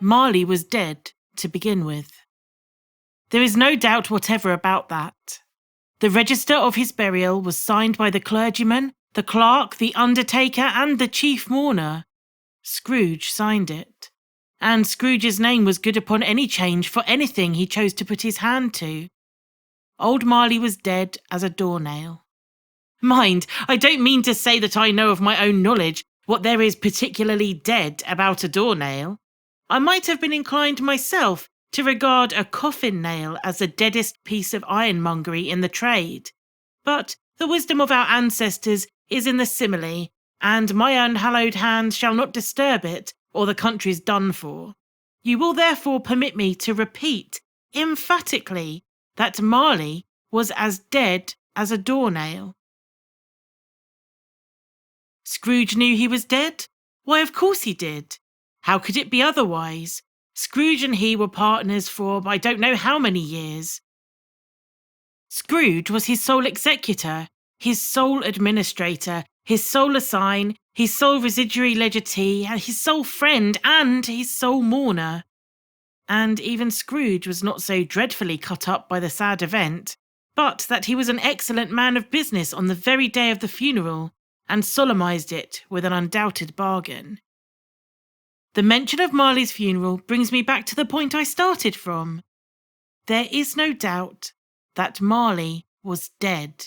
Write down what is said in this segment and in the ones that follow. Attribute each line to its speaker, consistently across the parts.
Speaker 1: Marley was dead to begin with. There is no doubt whatever about that. The register of his burial was signed by the clergyman, the clerk, the undertaker, and the chief mourner. Scrooge signed it, and Scrooge's name was good upon any change for anything he chose to put his hand to. Old Marley was dead as a doornail. Mind, I don't mean to say that I know of my own knowledge what there is particularly dead about a doornail. I might have been inclined myself to regard a coffin nail as the deadest piece of ironmongery in the trade. But the wisdom of our ancestors is in the simile, and my unhallowed hand shall not disturb it, or the country's done for. You will therefore permit me to repeat emphatically that Marley was as dead as a doornail. Scrooge knew he was dead? Why, of course he did. How could it be otherwise? Scrooge and he were partners for I don't know how many years. Scrooge was his sole executor, his sole administrator, his sole assign, his sole residuary legatee, his sole friend, and his sole mourner. And even Scrooge was not so dreadfully cut up by the sad event, but that he was an excellent man of business on the very day of the funeral, and solemnized it with an undoubted bargain. The mention of Marley's funeral brings me back to the point I started from. There is no doubt that Marley was dead.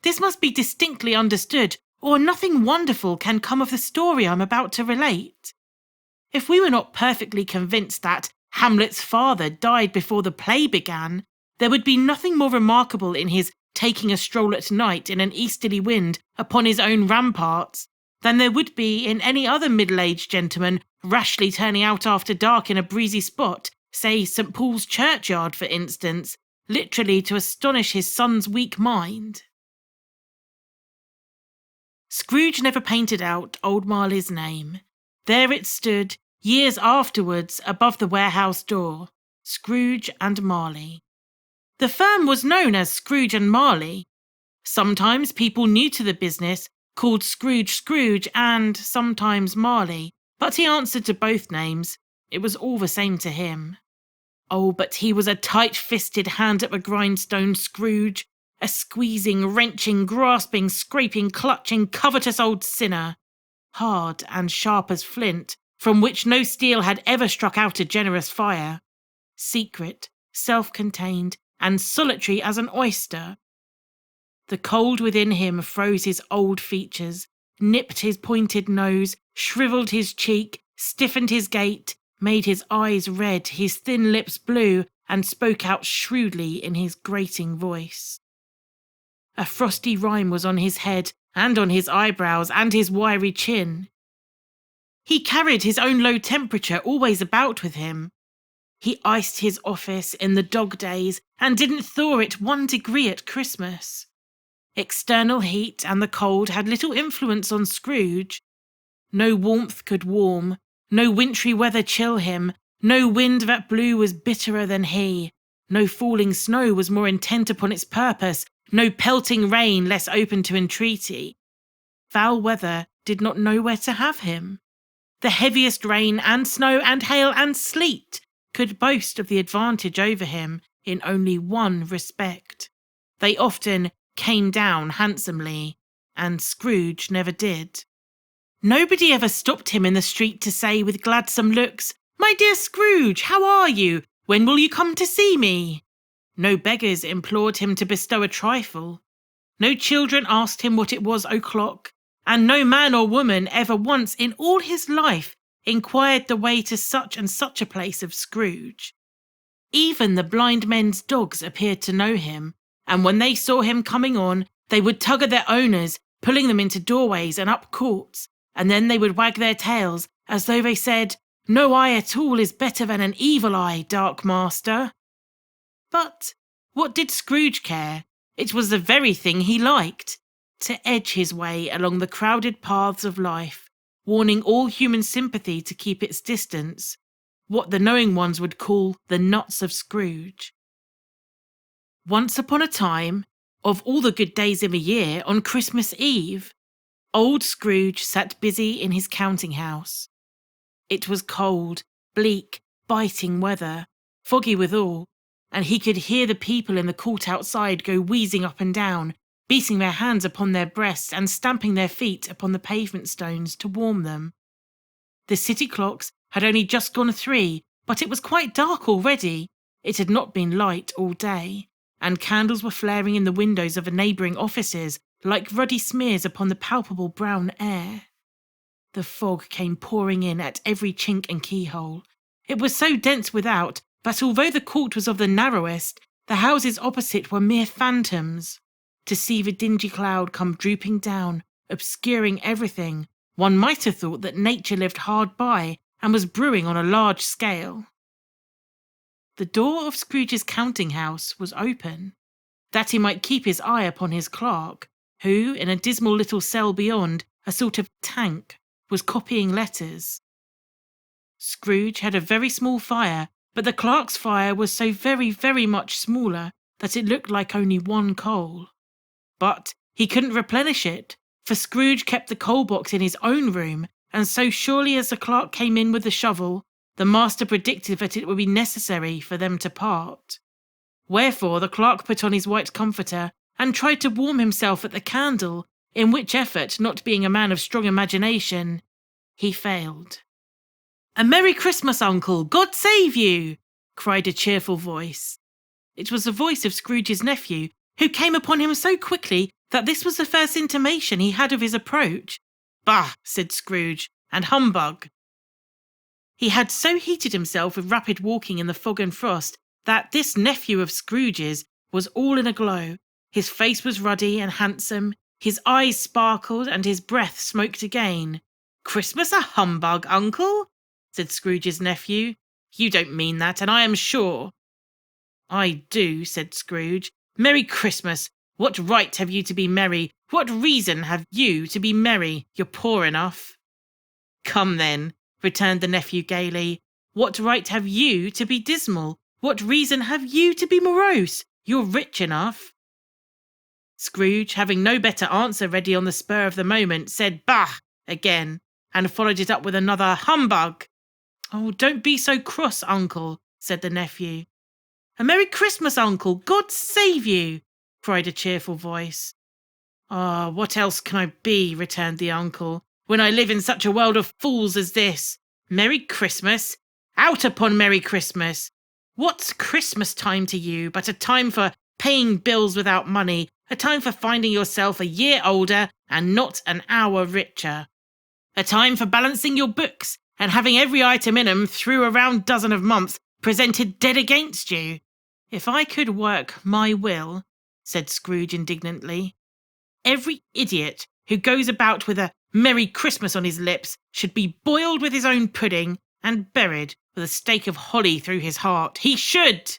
Speaker 1: This must be distinctly understood, or nothing wonderful can come of the story I'm about to relate. If we were not perfectly convinced that Hamlet's father died before the play began, there would be nothing more remarkable in his taking a stroll at night in an easterly wind upon his own ramparts than there would be in any other middle-aged gentleman rashly turning out after dark in a breezy spot, say St. Paul's churchyard, for instance, literally to astonish his son's weak mind. Scrooge never painted out old Marley's name. There it stood, years afterwards, above the warehouse door, Scrooge and Marley. The firm was known as Scrooge and Marley. Sometimes people new to the business called Scrooge and sometimes Marley, but he answered to both names. It was all the same to him. Oh, but he was a tight-fisted hand at the grindstone, Scrooge, a squeezing, wrenching, grasping, scraping, clutching, covetous old sinner, hard and sharp as flint, from which no steel had ever struck out a generous fire, secret, self-contained, and solitary as an oyster. The cold within him froze his old features, nipped his pointed nose, shrivelled his cheek, stiffened his gait, made his eyes red, his thin lips blue, and spoke out shrewdly in his grating voice. A frosty rime was on his head, and on his eyebrows, and his wiry chin. He carried his own low temperature always about with him. He iced his office in the dog days, and didn't thaw it 1 degree at Christmas. External heat and the cold had little influence on Scrooge. No warmth could warm, no wintry weather chill him, no wind that blew was bitterer than he, no falling snow was more intent upon its purpose, no pelting rain less open to entreaty. Foul weather did not know where to have him. The heaviest rain and snow and hail and sleet could boast of the advantage over him in only one respect. They often came down handsomely, and Scrooge never did. Nobody ever stopped him in the street to say with gladsome looks, "My dear Scrooge, how are you? When will you come to see me?" No beggars implored him to bestow a trifle. No children asked him what it was o'clock, and no man or woman ever once in all his life inquired the way to such and such a place of Scrooge. Even the blind men's dogs appeared to know him, and when they saw him coming on, they would tug at their owners, pulling them into doorways and up courts, and then they would wag their tails as though they said, "No eye at all is better than an evil eye, dark master." But what did Scrooge care? It was the very thing he liked, to edge his way along the crowded paths of life, warning all human sympathy to keep its distance, what the knowing ones would call the nuts of Scrooge. Once upon a time, of all the good days in the year, on Christmas Eve, old Scrooge sat busy in his counting-house. It was cold, Bleak, biting weather, foggy withal, and he could hear the people in the court outside go wheezing up and down, beating their hands upon their breasts and stamping their feet upon the pavement stones to warm them. The city clocks had only just gone 3, but it was quite dark already. It had not been light all day, and candles were flaring in the windows of the neighbouring offices like ruddy smears upon the palpable brown air. The fog came pouring in at every chink and keyhole. It was so dense without that although the court was of the narrowest, the houses opposite were mere phantoms. To see the dingy cloud come drooping down, obscuring everything, one might have thought that nature lived hard by and was brewing on a large scale. The door of Scrooge's counting house was open, that he might keep his eye upon his clerk, who, in a dismal little cell beyond, a sort of tank, was copying letters. Scrooge had a very small fire, but the clerk's fire was so very, very much smaller that it looked like only one coal. But he couldn't replenish it, for Scrooge kept the coal box in his own room, and so surely as the clerk came in with the shovel, the master predicted that it would be necessary for them to part. Wherefore the clerk put on his white comforter and tried to warm himself at the candle, in which effort, not being a man of strong imagination, he failed. "A Merry Christmas, Uncle! God save you!" cried a cheerful voice. It was the voice of Scrooge's nephew, who came upon him so quickly that this was the first intimation he had of his approach. "Bah!" said Scrooge, "and humbug!" He had so heated himself with rapid walking in the fog and frost that this nephew of Scrooge's was all in a glow. His face was ruddy and handsome, his eyes sparkled, and his breath smoked again. "Christmas a humbug, Uncle?" said Scrooge's nephew. "You don't mean that, and I am sure." "I do," said Scrooge. "Merry Christmas! What right have you to be merry? What reason have you to be merry? You're poor enough." "Come then," returned the nephew gaily. "What right have you to be dismal? What reason have you to be morose? You're rich enough." Scrooge, having no better answer ready on the spur of the moment, said "Bah!" again, and followed it up with another "Humbug!" "Oh, don't be so cross, Uncle," said the nephew. "A Merry Christmas, Uncle! God save you!" cried a cheerful voice. "Ah, what else can I be," returned the uncle, "when I live in such a world of fools as this? Merry Christmas? Out upon Merry Christmas! What's Christmas time to you but a time for paying bills without money, a time for finding yourself a year older and not an hour richer, a time for balancing your books and having every item in 'em through a round dozen of months presented dead against you? If I could work my will," said Scrooge indignantly, "every idiot who goes about with a Merry Christmas on his lips should be boiled with his own pudding and buried with a stake of holly through his heart. He should."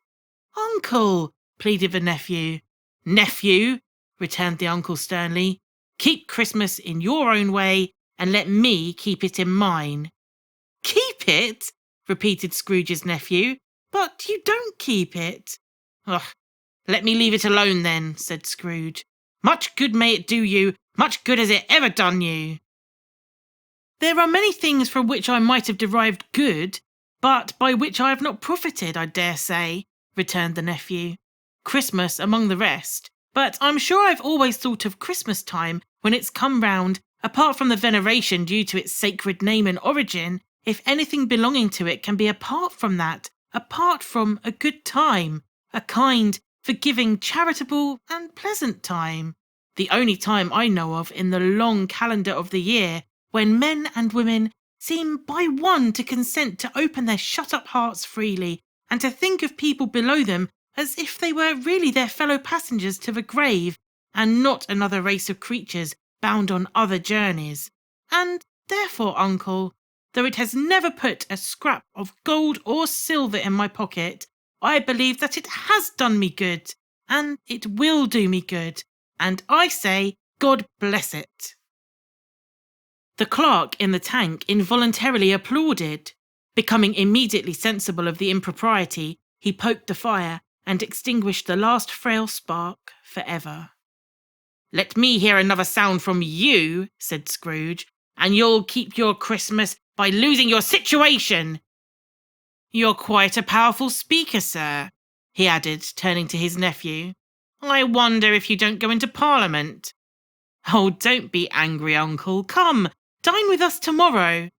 Speaker 1: "Uncle," pleaded the nephew. "Nephew," returned the uncle sternly, "keep Christmas in your own way and let me keep it in mine." "Keep it?" repeated Scrooge's nephew. "But you don't keep it." "Ugh, let me leave it alone then," said Scrooge. "Much good may it do you, much good has it ever done you." "There are many things from which I might have derived good, but by which I have not profited, I dare say," returned the nephew. "Christmas among the rest. But I'm sure I've always thought of Christmas time when it's come round, apart from the veneration due to its sacred name and origin, if anything belonging to it can be apart from that, apart from a good time, a kind, forgiving, charitable, and pleasant time. The only time I know of in the long calendar of the year when men and women seem by one to consent to open their shut-up hearts freely and to think of people below them as if they were really their fellow passengers to the grave and not another race of creatures bound on other journeys. And therefore, Uncle, though it has never put a scrap of gold or silver in my pocket, I believe that it has done me good, and it will do me good, and I say, God bless it." The clerk in the tank involuntarily applauded. Becoming immediately sensible of the impropriety, he poked the fire and extinguished the last frail spark forever. "Let me hear another sound from you," said Scrooge, "and you'll keep your Christmas by losing your situation." "You're quite a powerful speaker, sir," he added, turning to his nephew. "I wonder if you don't go into Parliament." "Oh, don't be angry, Uncle. Come, dine with us tomorrow."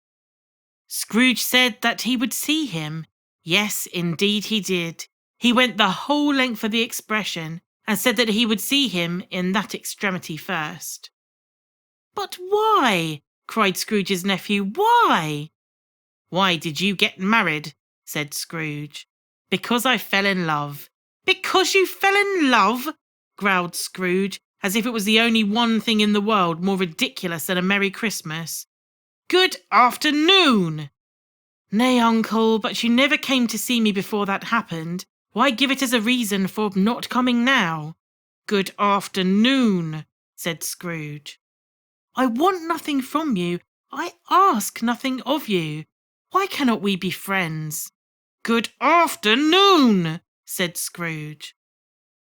Speaker 1: Scrooge said that he would see him. Yes, indeed he did. He went the whole length of the expression, and said that he would see him in that extremity first. "But why?" cried Scrooge's nephew. "Why?" "Why did you get married?" said Scrooge. "Because I fell in love." "Because you fell in love?" growled Scrooge, as if it was the only one thing in the world more ridiculous than a Merry Christmas. "Good afternoon!" "Nay, Uncle, but you never came to see me before that happened. Why give it as a reason for not coming now?" "Good afternoon," said Scrooge. "I want nothing from you. I ask nothing of you. Why cannot we be friends?" "Good afternoon," said Scrooge.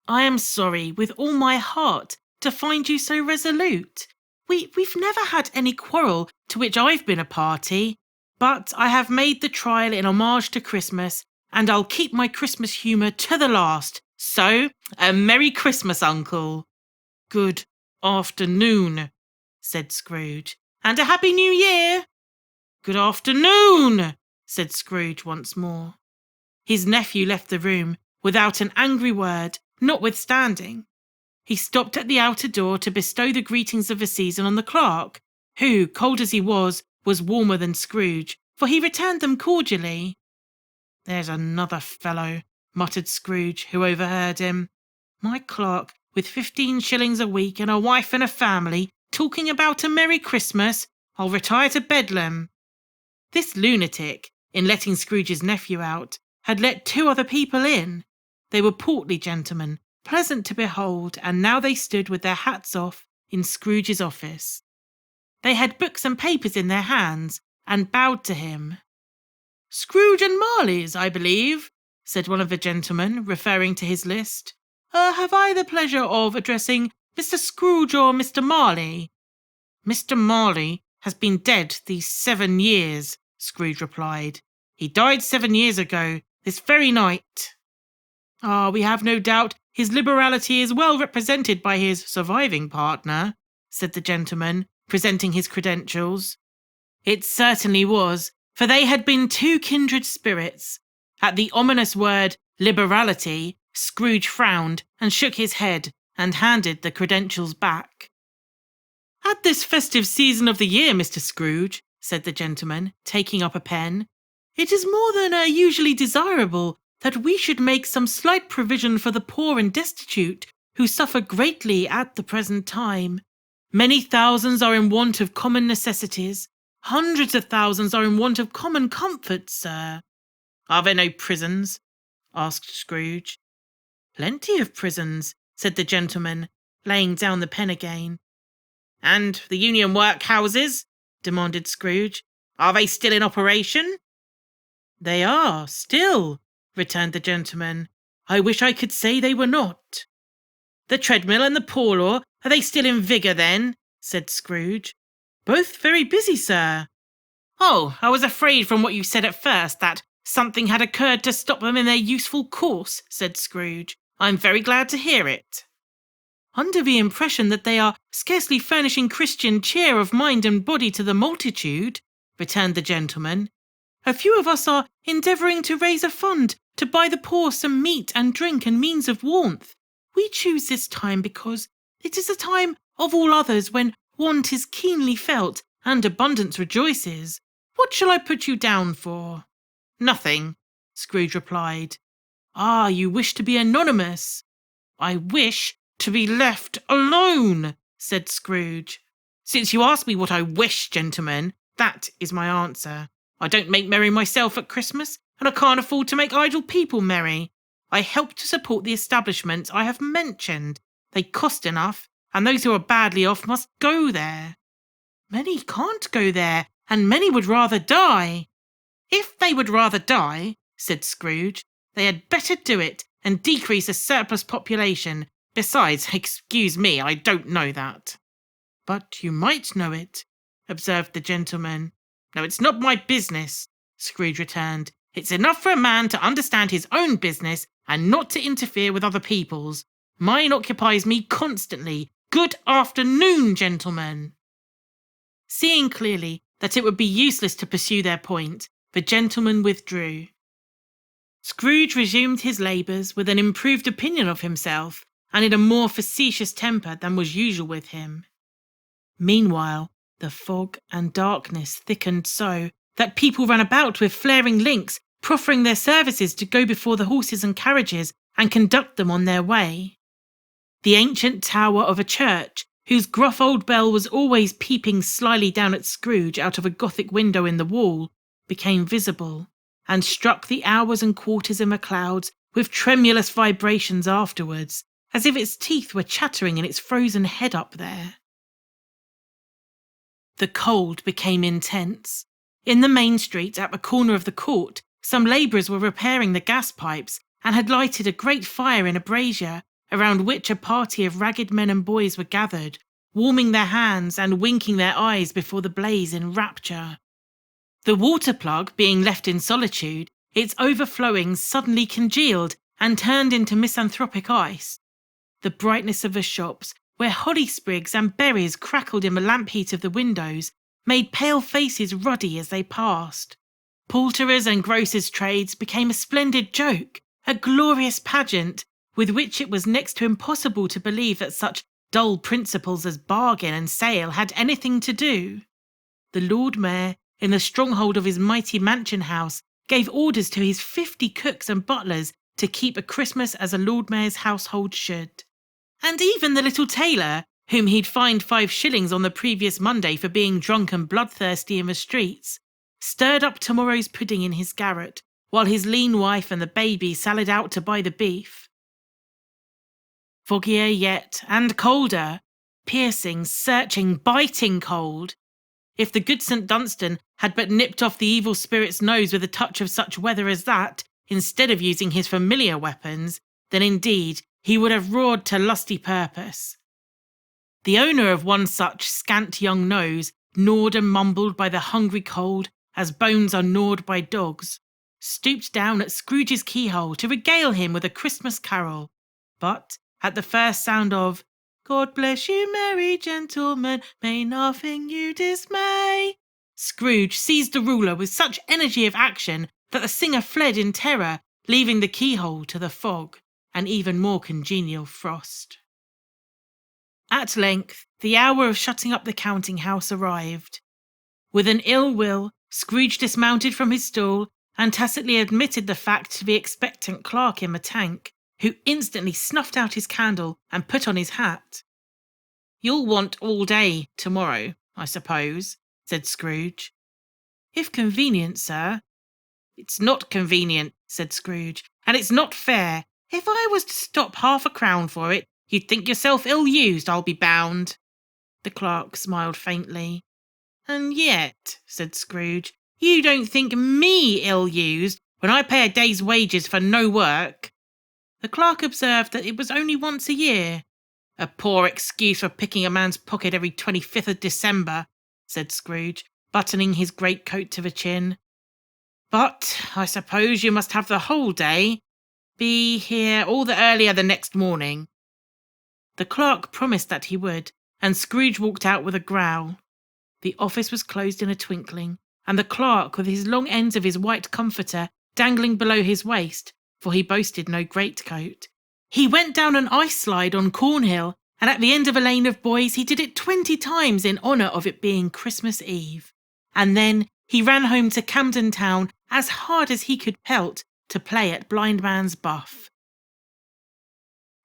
Speaker 1: "I am sorry, with all my heart, to find you so resolute. We've never had any quarrel to which I've been a party, but I have made the trial in homage to Christmas, and I'll keep my Christmas humour to the last. So, a Merry Christmas, Uncle." "Good afternoon," said Scrooge. "And a Happy New Year." "Good afternoon," said Scrooge once more. His nephew left the room without an angry word, notwithstanding. He stopped at the outer door to bestow the greetings of the season on the clerk, who, cold as he was warmer than Scrooge, for he returned them cordially. "There's another fellow," muttered Scrooge, who overheard him. "My clerk, with 15 shillings a week and a wife and a family, talking about a Merry Christmas. I'll retire to Bedlam." This lunatic, in letting Scrooge's nephew out, had let 2 other people in. They were portly gentlemen, pleasant to behold, and now they stood with their hats off in Scrooge's office. They had books and papers in their hands, and bowed to him. "Scrooge and Marley's, I believe," said one of the gentlemen, referring to his list. "Have I the pleasure of addressing Mr. Scrooge or Mr. Marley?" "Mr. Marley has been dead these 7 years," Scrooge replied. "He died 7 years ago, this very night." "Ah, we have no doubt his liberality is well represented by his surviving partner," said the gentleman, presenting his credentials. It certainly was, for they had been 2 kindred spirits. At the ominous word liberality, Scrooge frowned and shook his head and handed the credentials back. "At this festive season of the year, Mr. Scrooge," said the gentleman, taking up a pen, "it is more than usually desirable that we should make some slight provision for the poor and destitute, who suffer greatly at the present time. Many thousands are in want of common necessities. Hundreds of thousands are in want of common comforts, sir." "Are there no prisons?" asked Scrooge. "Plenty of prisons," said the gentleman, laying down the pen again. "And the union workhouses?" demanded Scrooge. "Are they still in operation?" "They are, still," returned the gentleman. "I wish I could say they were not." "The treadmill and the poor law, are they still in vigour then?" said Scrooge. "Both very busy, sir." "Oh, I was afraid from what you said at first that something had occurred to stop them in their useful course," said Scrooge. "I'm very glad to hear it." "Under the impression that they are scarcely furnishing Christian cheer of mind and body to the multitude," returned the gentleman, "a few of us are endeavouring to raise a fund to buy the poor some meat and drink and means of warmth. We choose this time because it is a time of all others when want is keenly felt and abundance rejoices. What shall I put you down for?" "Nothing," Scrooge replied. "Ah, you wish to be anonymous." "I wish to be left alone," said Scrooge. "Since you ask me what I wish, gentlemen, that is my answer. I don't make merry myself at Christmas, and I can't afford to make idle people merry. I help to support the establishments I have mentioned. They cost enough, and those who are badly off must go there." "Many can't go there, and many would rather die." "If they would rather die," said Scrooge, "they had better do it and decrease the surplus population. Besides, excuse me, I don't know that." "But you might know it," observed the gentleman. "No, it's not my business," Scrooge returned. It's enough for a man to understand his own business and not to interfere with other people's. Mine occupies me constantly. Good afternoon, gentlemen." Seeing clearly that it would be useless to pursue their point, the gentleman withdrew. Scrooge resumed his labours with an improved opinion of himself, and in a more facetious temper than was usual with him. Meanwhile, the fog and darkness thickened so that people ran about with flaring links, proffering their services to go before the horses and carriages and conduct them on their way. The ancient tower of a church, whose gruff old bell was always peeping slyly down at Scrooge out of a Gothic window in the wall, became visible, and struck the hours and quarters in the clouds with tremulous vibrations afterwards, as if its teeth were chattering in its frozen head up there. The cold became intense. In the main street at the corner of the court, some labourers were repairing the gas pipes and had lighted a great fire in a brazier, around which a party of ragged men and boys were gathered, warming their hands and winking their eyes before the blaze in rapture. The water plug being left in solitude, its overflowings suddenly congealed and turned into misanthropic ice. The brightness of the shops, where holly sprigs and berries crackled in the lamp heat of the windows, made pale faces ruddy as they passed. Poulterers' and grocers' trades became a splendid joke, a glorious pageant, with which it was next to impossible to believe that such dull principles as bargain and sale had anything to do. The Lord Mayor, in the stronghold of his mighty mansion house, gave orders to his 50 cooks and butlers to keep a Christmas as a Lord Mayor's household should. And even the little tailor, whom he'd fined 5 shillings on the previous Monday for being drunk and bloodthirsty in the streets, stirred up tomorrow's pudding in his garret, while his lean wife and the baby sallied out to buy the beef. Foggier yet, and colder, piercing, searching, biting cold. If the good St. Dunstan had but nipped off the evil spirit's nose with a touch of such weather as that, instead of using his familiar weapons, then indeed he would have roared to lusty purpose. The owner of one such scant young nose, gnawed and mumbled by the hungry cold as bones are gnawed by dogs, stooped down at Scrooge's keyhole to regale him with a Christmas carol, but at the first sound of "God bless you, merry gentlemen, may nothing you dismay," Scrooge seized the ruler with such energy of action that the singer fled in terror, leaving the keyhole to the fog, an even more congenial frost. At length, the hour of shutting up the counting-house arrived. With an ill will, Scrooge dismounted from his stool and tacitly admitted the fact to the expectant clerk in the tank, who instantly snuffed out his candle and put on his hat. "You'll want all day tomorrow, I suppose," said Scrooge. "If convenient, sir." "It's not convenient," said Scrooge, "and it's not fair. If I was to stop half a crown for it, you'd think yourself ill-used, I'll be bound." The clerk smiled faintly. "And yet," said Scrooge, "you don't think me ill-used when I pay a day's wages for no work." The clerk observed that it was only once a year. "A poor excuse for picking a man's pocket every 25th of December," said Scrooge, buttoning his greatcoat to the chin. "But I suppose you must have the whole day. Be here all the earlier the next morning." The clerk promised that he would, and Scrooge walked out with a growl. The office was closed in a twinkling, and the clerk, with his long ends of his white comforter dangling below his waist, for he boasted no greatcoat, he went down an ice slide on Cornhill, and at the end of a lane of boys he did it 20 times in honour of it being Christmas Eve. And then he ran home to Camden Town as hard as he could pelt to play at blind man's buff.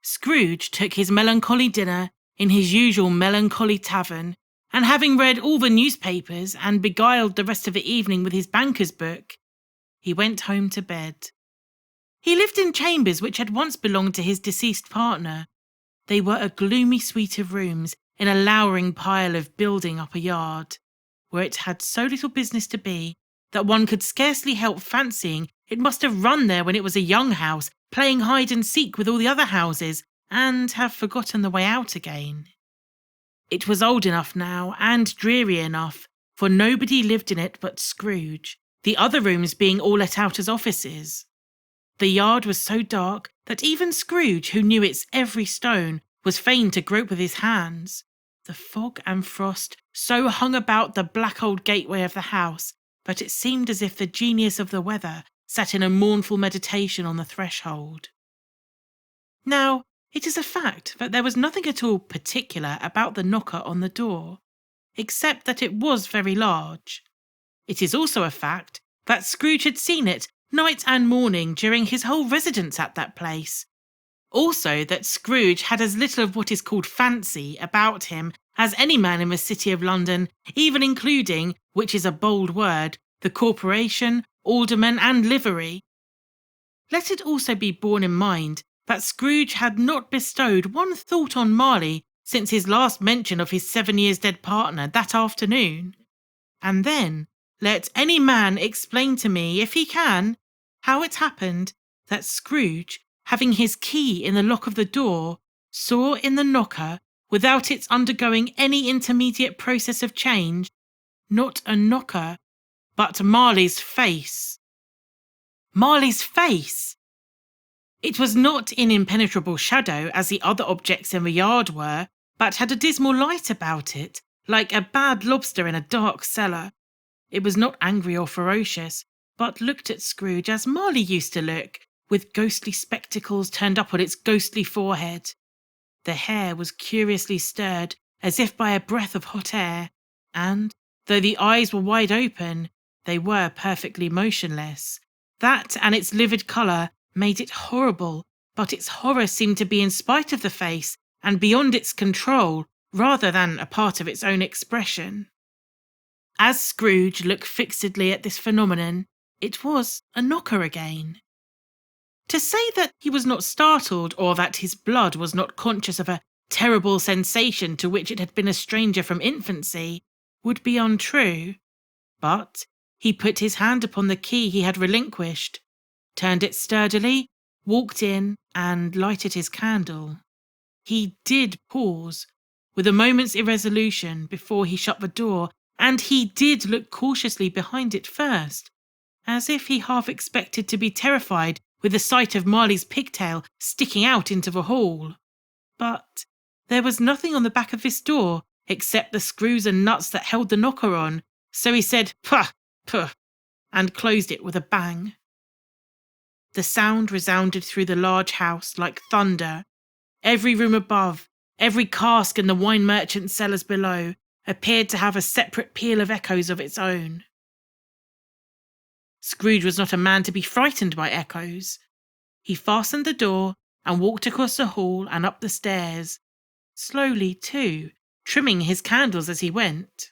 Speaker 1: Scrooge took his melancholy dinner in his usual melancholy tavern, and having read all the newspapers and beguiled the rest of the evening with his banker's book, he went home to bed. He lived in chambers which had once belonged to his deceased partner. They were a gloomy suite of rooms in a lowering pile of building up a yard, where it had so little business to be that one could scarcely help fancying it must have run there when it was a young house, playing hide and seek with all the other houses, and have forgotten the way out again. It was old enough now, and dreary enough, for nobody lived in it but Scrooge, the other rooms being all let out as offices. The yard was so dark that even Scrooge, who knew its every stone, was fain to grope with his hands. The fog and frost so hung about the black old gateway of the house that it seemed as if the genius of the weather sat in a mournful meditation on the threshold. Now, it is a fact that there was nothing at all particular about the knocker on the door, except that it was very large. It is also a fact that Scrooge had seen it night and morning during his whole residence at that place. Also that Scrooge had as little of what is called fancy about him as any man in the city of London, even including, which is a bold word, the corporation, aldermen and livery. Let it also be borne in mind that Scrooge had not bestowed one thought on Marley since his last mention of his 7 years dead partner that afternoon. And then, let any man explain to me, if he can, how it happened that Scrooge, having his key in the lock of the door, saw in the knocker, without its undergoing any intermediate process of change, not a knocker, but Marley's face. Marley's face! It was not in impenetrable shadow as the other objects in the yard were, but had a dismal light about it, like a bad lobster in a dark cellar. It was not angry or ferocious, but looked at Scrooge as Marley used to look, with ghostly spectacles turned up on its ghostly forehead. The hair was curiously stirred, as if by a breath of hot air, and, though the eyes were wide open, they were perfectly motionless. That and its livid colour made it horrible, but its horror seemed to be in spite of the face, and beyond its control, rather than a part of its own expression. As Scrooge looked fixedly at this phenomenon, it was a knocker again. To say that he was not startled, or that his blood was not conscious of a terrible sensation to which it had been a stranger from infancy, would be untrue. But he put his hand upon the key he had relinquished, turned it sturdily, walked in, and lighted his candle. He did pause, with a moment's irresolution, before he shut the door, and he did look cautiously behind it first, as if he half expected to be terrified with the sight of Marley's pigtail sticking out into the hall. But there was nothing on the back of this door except the screws and nuts that held the knocker on, so he said, "Pah, pah," and closed it with a bang. The sound resounded through the large house like thunder. Every room above, every cask in the wine merchant's cellars below, appeared to have a separate peal of echoes of its own. Scrooge was not a man to be frightened by echoes. He fastened the door and walked across the hall and up the stairs, slowly too, trimming his candles as he went.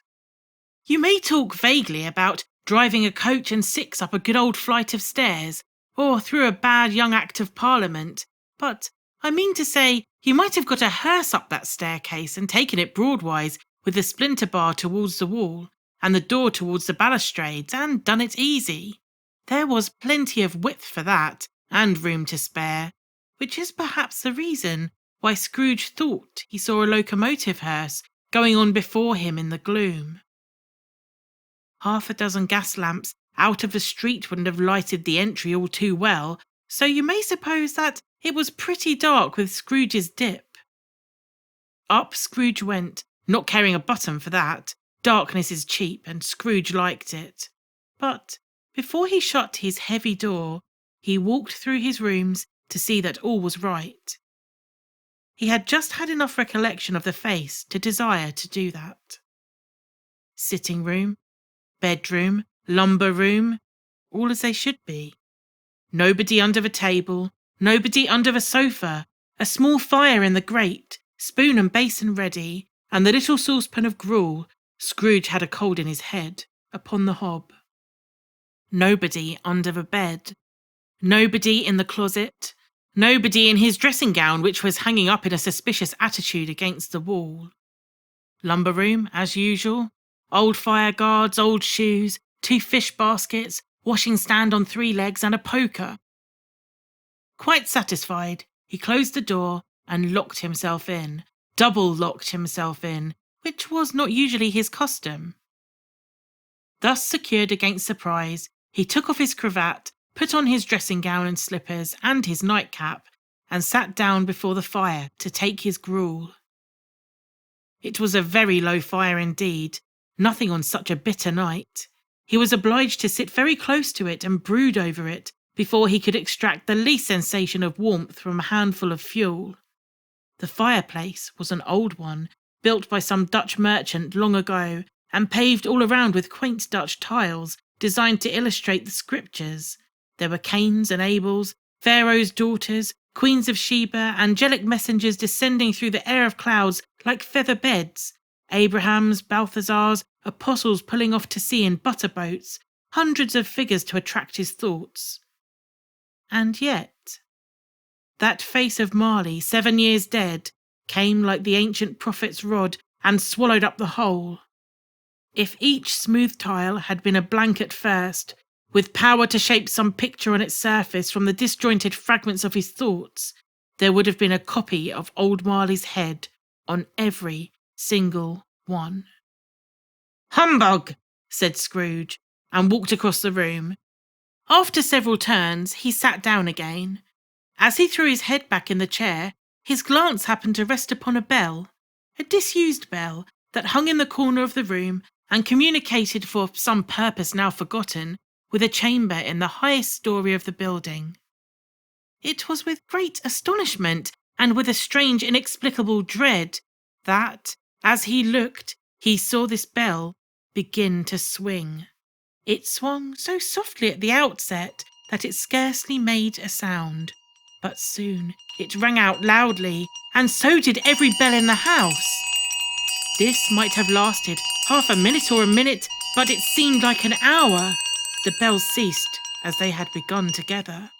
Speaker 1: You may talk vaguely about driving a coach and six up a good old flight of stairs, or through a bad young Act of Parliament, but I mean to say you might have got a hearse up that staircase and taken it broadwise with the splinter bar towards the wall and the door towards the balustrades, and done it easy. There was plenty of width for that, and room to spare, which is perhaps the reason why Scrooge thought he saw a locomotive hearse going on before him in the gloom. Half a dozen gas lamps out of the street wouldn't have lighted the entry all too well, so you may suppose that it was pretty dark with Scrooge's dip. Up Scrooge went, not caring a button for that. Darkness is cheap, and Scrooge liked it. But before he shut his heavy door, he walked through his rooms to see that all was right. He had just had enough recollection of the face to desire to do that. Sitting room, bedroom, lumber room, all as they should be. Nobody under the table, nobody under the sofa, a small fire in the grate, spoon and basin ready, and the little saucepan of gruel, Scrooge had a cold in his head, upon the hob. Nobody under the bed. Nobody in the closet. Nobody in his dressing gown, which was hanging up in a suspicious attitude against the wall. Lumber room, as usual. Old fire guards, old shoes, 2 fish baskets, washing stand on 3 legs, and a poker. Quite satisfied, he closed the door and locked himself in, double-locked himself in, which was not usually his custom. Thus secured against surprise, He took off his cravat, put on his dressing gown and slippers and his nightcap, and sat down before the fire to take his gruel. It was a very low fire indeed, nothing on such a bitter night. He was obliged to sit very close to it and brood over it before he could extract the least sensation of warmth from a handful of fuel. The fireplace was an old one, built by some Dutch merchant long ago, and paved all around with quaint Dutch tiles designed to illustrate the scriptures. There were Cains and Abels, Pharaoh's daughters, queens of Sheba, angelic messengers descending through the air of clouds like feather beds, Abrahams, Balthazars, apostles pulling off to sea in butter boats, hundreds of figures to attract his thoughts. And yet, that face of Marley, 7 years dead, came like the ancient prophet's rod and swallowed up the whole. If each smooth tile had been a blank at first, with power to shape some picture on its surface from the disjointed fragments of his thoughts, there would have been a copy of old Marley's head on every single one. "Humbug!" said Scrooge, and walked across the room. After several turns, he sat down again. As he threw his head back in the chair, his glance happened to rest upon a bell, a disused bell that hung in the corner of the room and communicated for some purpose now forgotten with a chamber in the highest story of the building. It was with great astonishment and with a strange inexplicable dread that, as he looked, he saw this bell begin to swing. It swung so softly at the outset that it scarcely made a sound, but soon it rang out loudly, and so did every bell in the house. This might have lasted half a minute or a minute, but it seemed like an hour. The bells ceased as they had begun together.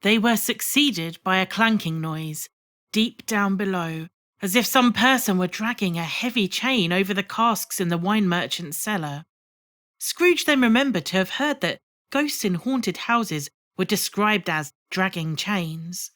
Speaker 1: They were succeeded by a clanking noise, deep down below, as if some person were dragging a heavy chain over the casks in the wine merchant's cellar. Scrooge then remembered to have heard that ghosts in haunted houses were described as dragging chains.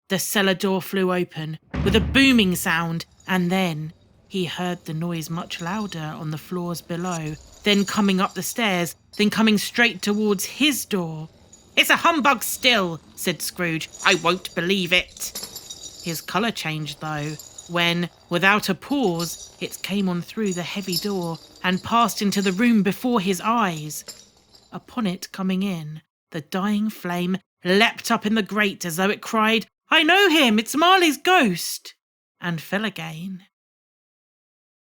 Speaker 1: The cellar door flew open with a booming sound, and then he heard the noise much louder on the floors below, then coming up the stairs, then coming straight towards his door. "It's a humbug still," said Scrooge. "I won't believe it." His colour changed, though, when, without a pause, it came on through the heavy door and passed into the room before his eyes. Upon it coming in, the dying flame leapt up in the grate as though it cried, "I know him, it's Marley's ghost," and fell again.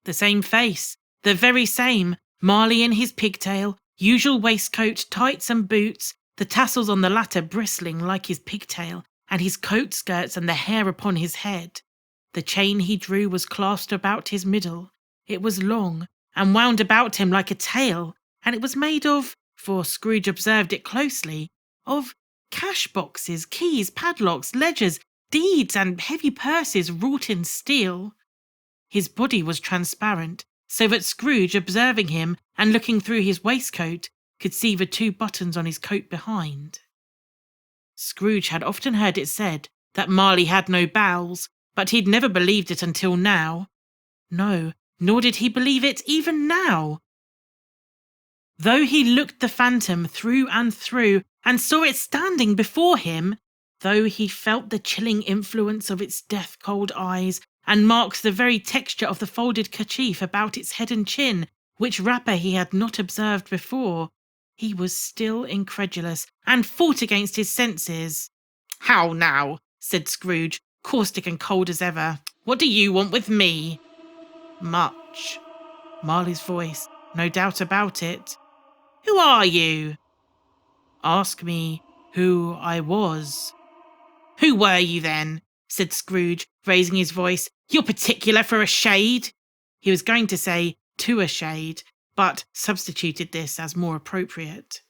Speaker 1: The same face, the very same, Marley in his pigtail, usual waistcoat, tights and boots, the tassels on the latter bristling like his pigtail, and his coat skirts and the hair upon his head. The chain he drew was clasped about his middle. It was long, and wound about him like a tail, and it was made of, for Scrooge observed it closely, of cash boxes, keys, padlocks, ledgers, deeds, and heavy purses wrought in steel. His body was transparent, so that Scrooge, observing him and looking through his waistcoat, could see the 2 buttons on his coat behind. Scrooge had often heard it said that Marley had no bowels, but he'd never believed it until now. No, nor did he believe it even now. Though he looked the phantom through and through and saw it standing before him, though he felt the chilling influence of its death-cold eyes and marked the very texture of the folded kerchief about its head and chin, which wrapper he had not observed before, he was still incredulous and fought against his senses. "How now?" said Scrooge, caustic and cold as ever. "What do you want with me?" "Much." Marley's voice, no doubt about it. "Who are you?" "Ask me who I was." "Who were you then?" said Scrooge, raising his voice. "You're particular for a shade." He was going to say to a shade, but substituted this as more appropriate.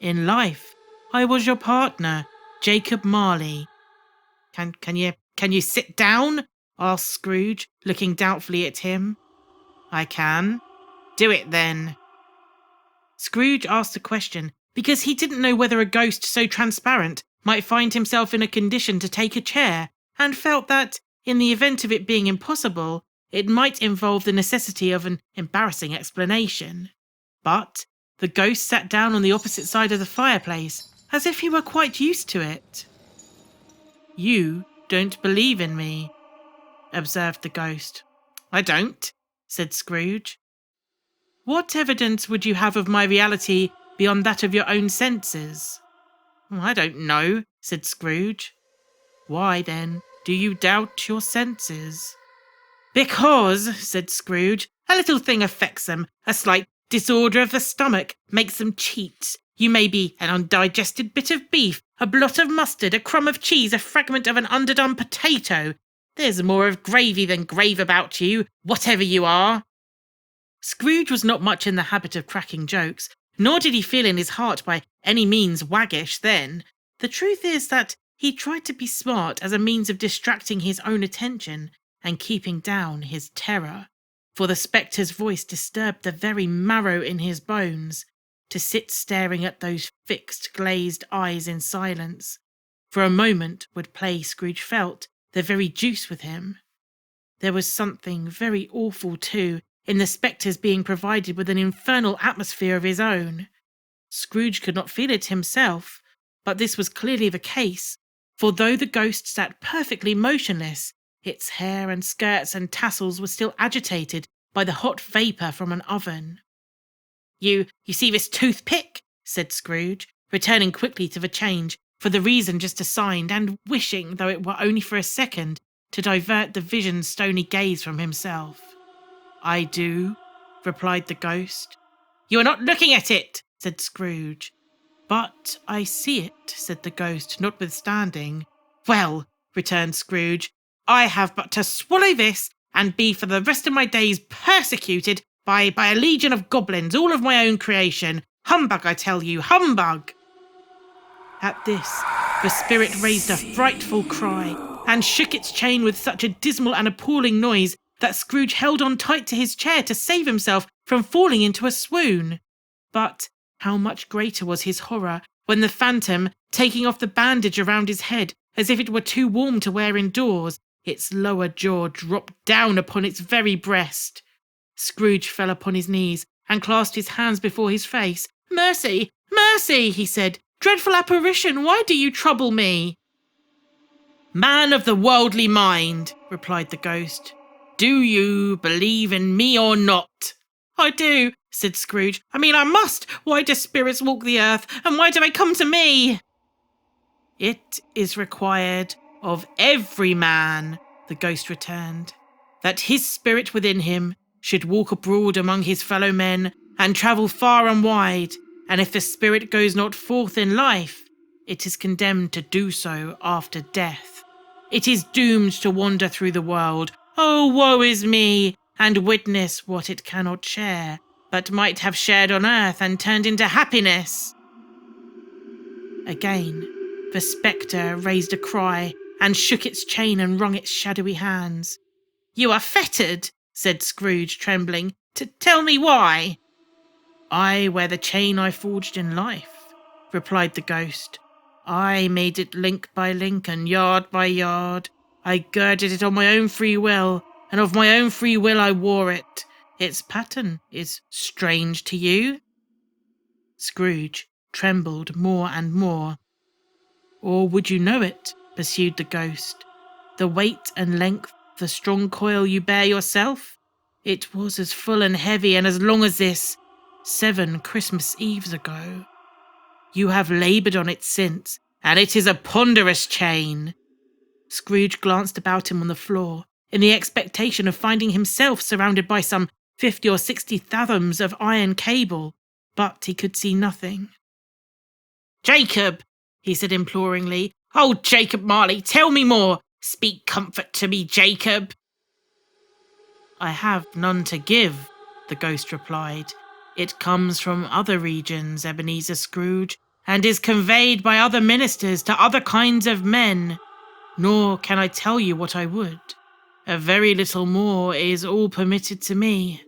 Speaker 1: "In life, I was your partner, Jacob Marley." Can you sit down?" asked Scrooge, looking doubtfully at him. "I can." "Do it then." Scrooge asked the question because he didn't know whether a ghost so transparent might find himself in a condition to take a chair, and felt that, in the event of it being impossible, it might involve the necessity of an embarrassing explanation. But, The ghost sat down on the opposite side of the fireplace, as if he were quite used to it. "You don't believe in me," observed the ghost. "I don't," said Scrooge. "What evidence would you have of my reality beyond that of your own senses?" "I don't know," said Scrooge. "Why, then, do you doubt your senses?" "Because," said Scrooge, "a little thing affects them. A slight disorder of the stomach makes them cheats. You may be an undigested bit of beef, a blot of mustard, a crumb of cheese, a fragment of an underdone potato. There's more of gravy than grave about you, whatever you are." Scrooge was not much in the habit of cracking jokes, nor did he feel in his heart by any means waggish then. The truth is that he tried to be smart as a means of distracting his own attention and keeping down his terror, for the spectre's voice disturbed the very marrow in his bones. To sit staring at those fixed, glazed eyes in silence for a moment would play, Scrooge felt, the very deuce with him. There was something very awful, too, in the spectre's being provided with an infernal atmosphere of his own. Scrooge could not feel it himself, but this was clearly the case, for though the ghost sat perfectly motionless, its hair and skirts and tassels were still agitated by the hot vapour from an oven. You see this toothpick?" said Scrooge, returning quickly to the change, for the reason just assigned, and wishing, though it were only for a second, to divert the vision's stony gaze from himself. "I do," replied the ghost. "You are not looking at it," said Scrooge. "But I see it," said the ghost, notwithstanding. "Well," returned Scrooge, "I have but to swallow this, and be for the rest of my days persecuted by a legion of goblins, all of my own creation. Humbug, I tell you, humbug!" At this, the spirit raised a frightful cry, and shook its chain with such a dismal and appalling noise that Scrooge held on tight to his chair to save himself from falling into a swoon. But how much greater was his horror when the phantom, taking off the bandage around his head as if it were too warm to wear indoors, its lower jaw dropped down upon its very breast. Scrooge fell upon his knees and clasped his hands before his face. "Mercy, mercy," he said. "Dreadful apparition, why do you trouble me?" "Man of the worldly mind," replied the ghost, "do you believe in me or not?" "I do," said Scrooge. I must. Why do spirits walk the earth, and why do they come to me?" "It is required of every man," the ghost returned, "that his spirit within him should walk abroad among his fellow men and travel far and wide, and if the spirit goes not forth in life, it is condemned to do so after death. It is doomed to wander through the world, oh woe is me, and witness what it cannot share, but might have shared on earth and turned into happiness." Again, the spectre raised a cry and shook its chain and wrung its shadowy hands. "You are fettered," said Scrooge, trembling. "Tell me why." "I wear the chain I forged in life," replied the ghost. "I made it link by link and yard by yard. I girded it on my own free will, and of my own free will I wore it. Its pattern is strange to you?" Scrooge trembled more and more. "Or would you know it?" pursued the ghost. "The weight and length of the strong coil you bear yourself? It was as full and heavy and as long as this 7 Christmas Eves ago. You have laboured on it since, and it is a ponderous chain." Scrooge glanced about him on the floor, in the expectation of finding himself surrounded by some 50 or 60 fathoms of iron cable, but he could see nothing. "Jacob," he said imploringly. "Oh, Jacob Marley, tell me more. Speak comfort to me, Jacob." "I have none to give," the ghost replied. "It comes from other regions, Ebenezer Scrooge, and is conveyed by other ministers to other kinds of men. Nor can I tell you what I would. A very little more is all permitted to me.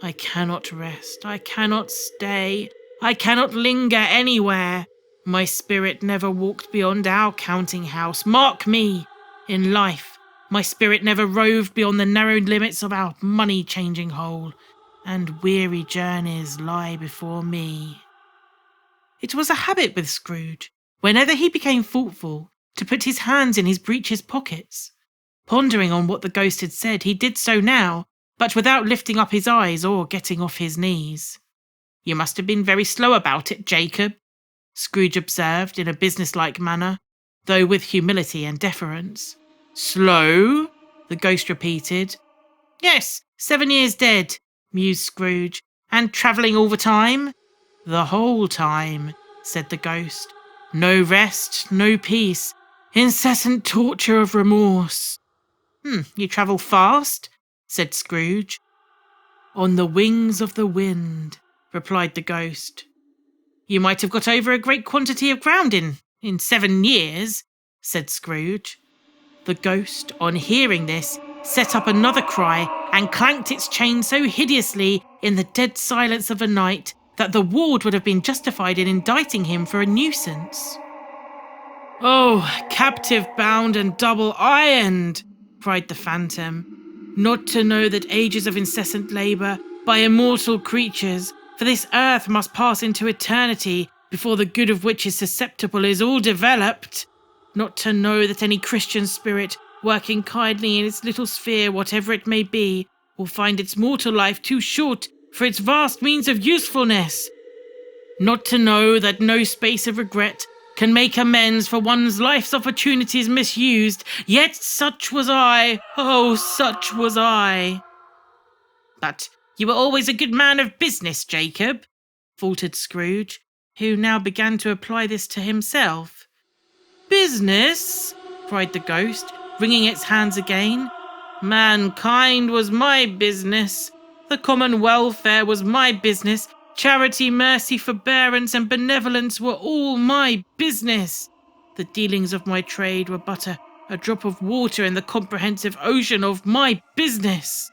Speaker 1: I cannot rest, I cannot stay, I cannot linger anywhere. My spirit never walked beyond our counting house. Mark me! In life, my spirit never roved beyond the narrow limits of our money-changing hole. and weary journeys lie before me." It was a habit with Scrooge, whenever he became thoughtful, to put his hands in his breeches pockets. Pondering on what the ghost had said, he did so now, but without lifting up his eyes or getting off his knees. "You must have been very slow about it, Jacob," Scrooge observed in a businesslike manner, though with humility and deference. "Slow?" the ghost repeated. "Yes, 7 years dead," mused Scrooge. "And travelling all the time?" "The whole time," said the ghost. "No rest, no peace, incessant torture of remorse." You travel fast?" said Scrooge. "On the wings of the wind," replied the ghost. "You might have got over a great quantity of ground in 7 years," said Scrooge. The ghost, on hearing this, set up another cry and clanked its chain so hideously in the dead silence of the night that the ward would have been justified in indicting him for a nuisance. "Oh, captive bound and double ironed!" cried the phantom. "Not to know that ages of incessant labour by immortal creatures for this earth must pass into eternity before the good of which is susceptible is all developed. Not to know that any Christian spirit working kindly in its little sphere, whatever it may be, will find its mortal life too short for its vast means of usefulness. Not to know that no space of regret can make amends for one's life's opportunities misused, yet such was I, oh, such was I." "But you were always a good man of business, Jacob," faltered Scrooge, who now began to apply this to himself. "Business?" cried the ghost, wringing its hands again. "Mankind was my business. The common welfare was my business. Charity, mercy, forbearance, and benevolence were all my business. The dealings of my trade were but a drop of water in the comprehensive ocean of my business."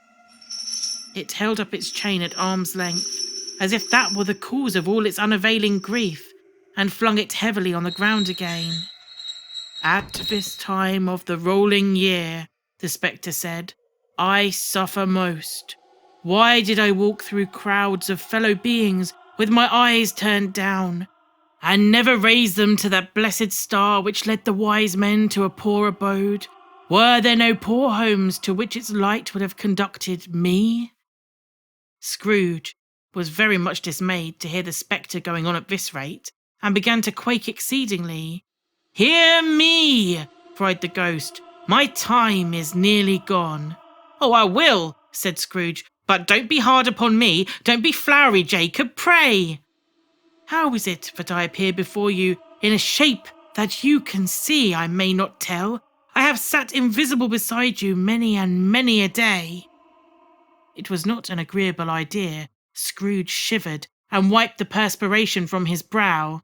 Speaker 1: It held up its chain at arm's length, as if that were the cause of all its unavailing grief, and flung it heavily on the ground again. "At this time of the rolling year," the spectre said, "I suffer most. Why did I walk through crowds of fellow beings with my eyes turned down, and never raise them to that blessed star which led the wise men to a poor abode? Were there no poor homes to which its light would have conducted me?" Scrooge was very much dismayed to hear the spectre going on at this rate, and began to quake exceedingly. "Hear me!" cried the ghost. "My time is nearly gone." "Oh, I will," said Scrooge. "But don't be hard upon me. Don't be flowery, Jacob, pray." "How is it that I appear before you in a shape that you can see? I may not tell. I have sat invisible beside you many and many a day." It was not an agreeable idea. Scrooge shivered and wiped the perspiration from his brow.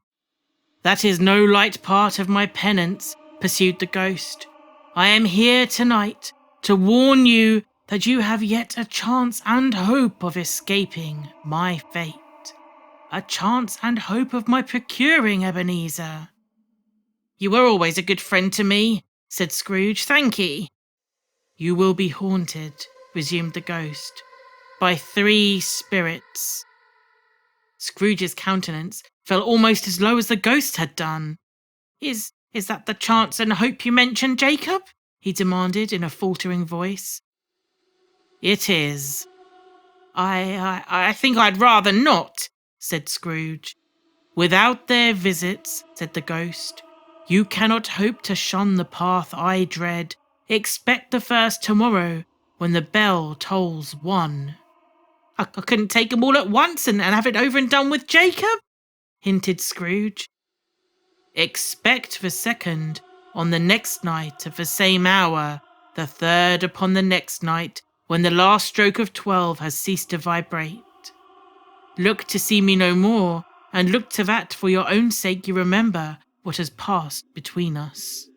Speaker 1: "That is no light part of my penance," pursued the ghost. "I am here tonight to warn you that you have yet a chance and hope of escaping my fate. A chance and hope of my procuring Ebenezer." "You were always a good friend to me," said Scrooge. "Thank ye." "You will be haunted," resumed the ghost, "by 3 spirits." Scrooge's countenance fell almost as low as the ghost had done. Is that the chance and hope you mentioned, Jacob?" he demanded in a faltering voice. "It is." I think I'd rather not," said Scrooge. "Without their visits," said the ghost, "you cannot hope to shun the path I dread. Expect the first tomorrow, when the bell tolls 1. I couldn't take 'em all at once and have it over and done with, Jacob?" hinted Scrooge. "Expect the second on the next night of the same hour, the third upon the next night, when the last stroke of 12 has ceased to vibrate. Look to see me no more, and look to that for your own sake you remember what has passed between us."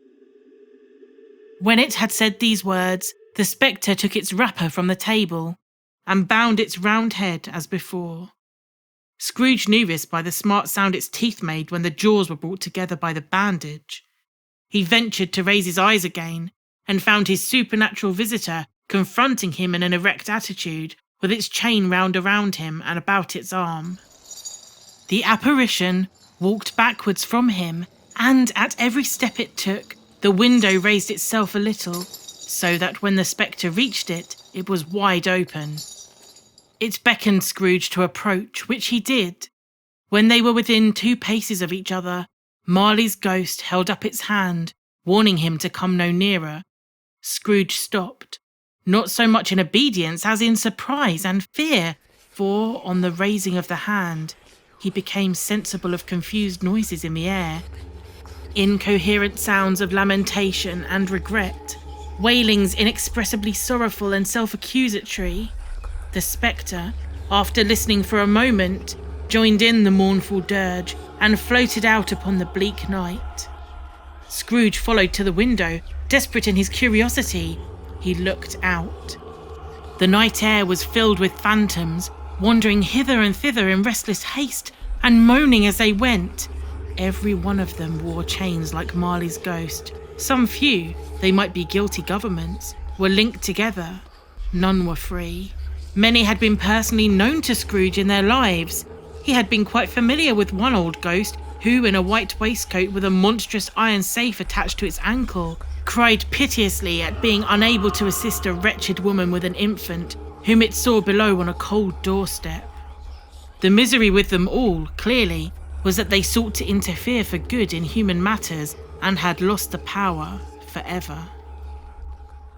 Speaker 1: When it had said these words, the spectre took its wrapper from the table and bound its round head as before. Scrooge knew this by the smart sound its teeth made when the jaws were brought together by the bandage. He ventured to raise his eyes again, and found his supernatural visitor confronting him in an erect attitude, with its chain wound around him and about its arm. The apparition walked backwards from him, and at every step it took, the window raised itself a little, so that when the spectre reached it, it was wide open. It beckoned Scrooge to approach, which he did. When they were within 2 paces of each other, Marley's ghost held up its hand, warning him to come no nearer. Scrooge stopped, not so much in obedience as in surprise and fear, for on the raising of the hand, he became sensible of confused noises in the air. Incoherent sounds of lamentation and regret, wailings inexpressibly sorrowful and self-accusatory. The spectre, after listening for a moment, joined in the mournful dirge and floated out upon the bleak night. Scrooge followed to the window, desperate in his curiosity. He looked out. The night air was filled with phantoms, wandering hither and thither in restless haste and moaning as they went. Every one of them wore chains like Marley's ghost. Some few, they might be guilty governments, were linked together. None were free. Many had been personally known to Scrooge in their lives. He had been quite familiar with one old ghost who, in a white waistcoat with a monstrous iron safe attached to its ankle, cried piteously at being unable to assist a wretched woman with an infant, whom it saw below on a cold doorstep. The misery with them all, clearly, was that they sought to interfere for good in human matters and had lost the power forever.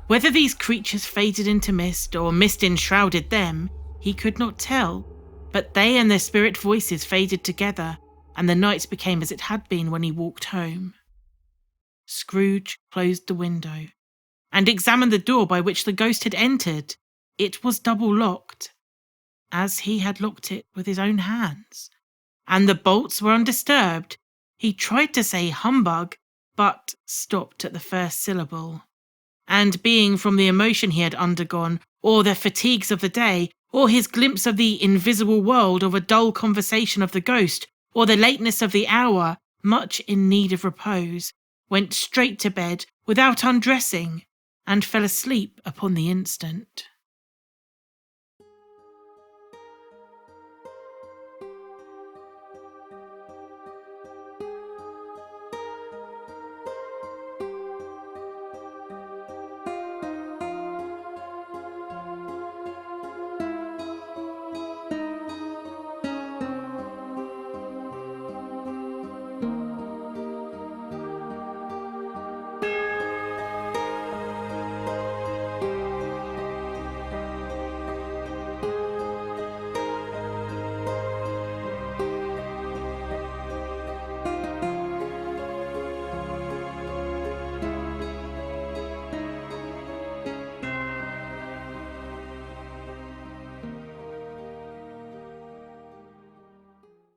Speaker 1: Whether these creatures faded into mist or mist enshrouded them, he could not tell, but they and their spirit voices faded together, and the night became as it had been when he walked home. Scrooge closed the window and examined the door by which the ghost had entered. It was double locked, as he had locked it with his own hands, and the bolts were undisturbed. He tried to say humbug, but stopped at the first syllable. And being from the emotion he had undergone, or the fatigues of the day, or his glimpse of the invisible world, or a dull conversation of the ghost, or the lateness of the hour, much in need of repose, went straight to bed without undressing, and fell asleep upon the instant.